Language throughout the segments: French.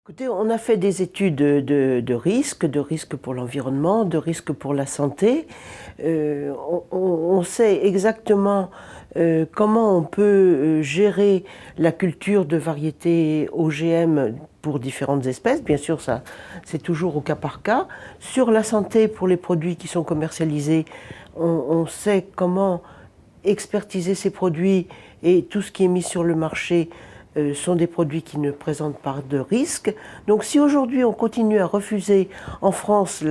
Écoutez, on a fait des études de risques pour l'environnement, de risques pour la santé. On sait exactement comment on peut gérer la culture de variétés OGM pour différentes espèces. Bien sûr, ça, c'est toujours au cas par cas. Sur la santé, pour les produits qui sont commercialisés, on sait comment expertiser ces produits et tout ce qui est mis sur le marché sont des produits qui ne présentent pas de risque. Donc si aujourd'hui on continue à refuser en France,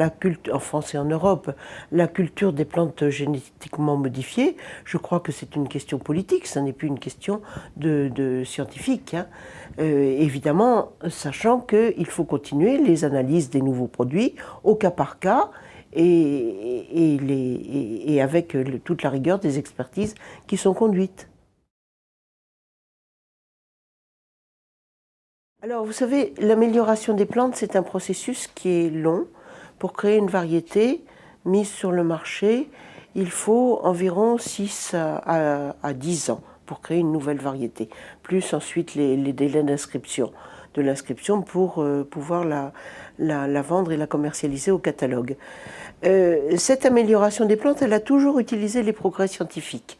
en France et en Europe la culture des plantes génétiquement modifiées, je crois que c'est une question politique, ça n'est plus une question de scientifique. Hein. Évidemment, sachant qu'il faut continuer les analyses des nouveaux produits au cas par cas, et avec toute la rigueur des expertises qui sont conduites. Alors, vous savez, l'amélioration des plantes, c'est un processus qui est long. Pour créer une variété mise sur le marché, il faut environ 6 à 10 ans pour créer une nouvelle variété, plus ensuite les délais de l'inscription pour pouvoir la vendre et la commercialiser au catalogue. Cette amélioration des plantes, elle a toujours utilisé les progrès scientifiques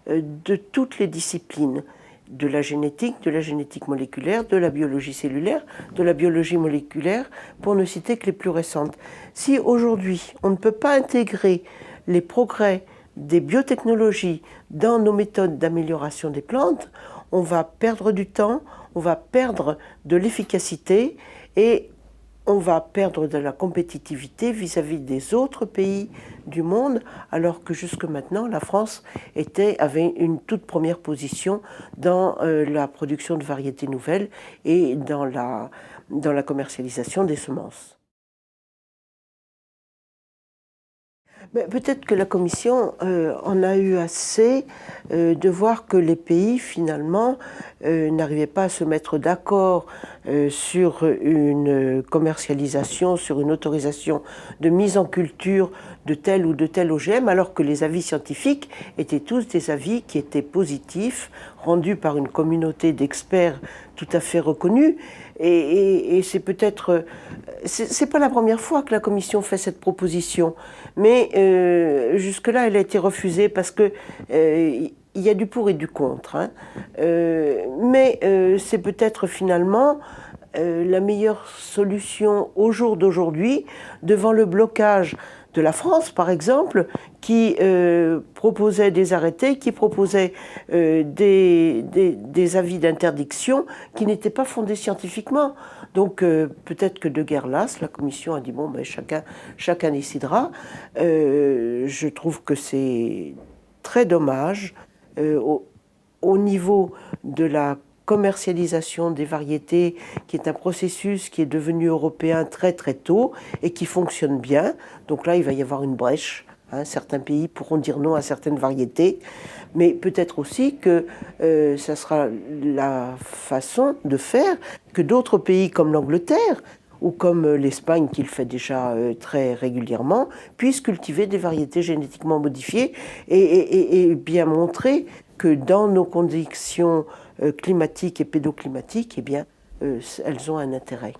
de toutes les disciplines, de la génétique moléculaire, de la biologie cellulaire, de la biologie moléculaire, pour ne citer que les plus récentes. Si aujourd'hui on ne peut pas intégrer les progrès des biotechnologies dans nos méthodes d'amélioration des plantes, on va perdre du temps, on va perdre de l'efficacité et on va perdre de la compétitivité vis-à-vis des autres pays du monde, alors que jusque maintenant, la France avait une toute première position dans la production de variétés nouvelles et dans la commercialisation des semences. Peut-être que la Commission en a eu assez de voir que les pays, finalement, n'arrivaient pas à se mettre d'accord sur une commercialisation, sur une autorisation de mise en culture de tel ou de tel OGM, alors que les avis scientifiques étaient tous des avis qui étaient positifs, rendus par une communauté d'experts tout à fait reconnue. Et c'est peut-être... c'est pas la première fois que la Commission fait cette proposition, mais jusque-là, elle a été refusée parce que il y a du pour et du contre. Hein. Mais c'est peut-être finalement la meilleure solution au jour d'aujourd'hui, devant le blocage de la France, par exemple, qui proposait des arrêtés, qui proposait des avis d'interdiction qui n'étaient pas fondés scientifiquement. Donc peut-être que de guerre lasse, la Commission a dit bon, ben, chacun décidera. Je trouve que c'est très dommage au niveau de la commercialisation des variétés, qui est un processus qui est devenu européen très très tôt et qui fonctionne bien. Donc là, il va y avoir une brèche. Hein. Certains pays pourront dire non à certaines variétés, mais peut-être aussi que ça sera la façon de faire que d'autres pays comme l'Angleterre ou comme l'Espagne, qui le fait déjà très régulièrement, puissent cultiver des variétés génétiquement modifiées et bien montrer que dans nos conditions climatiques et pédoclimatiques, eh bien, elles ont un intérêt.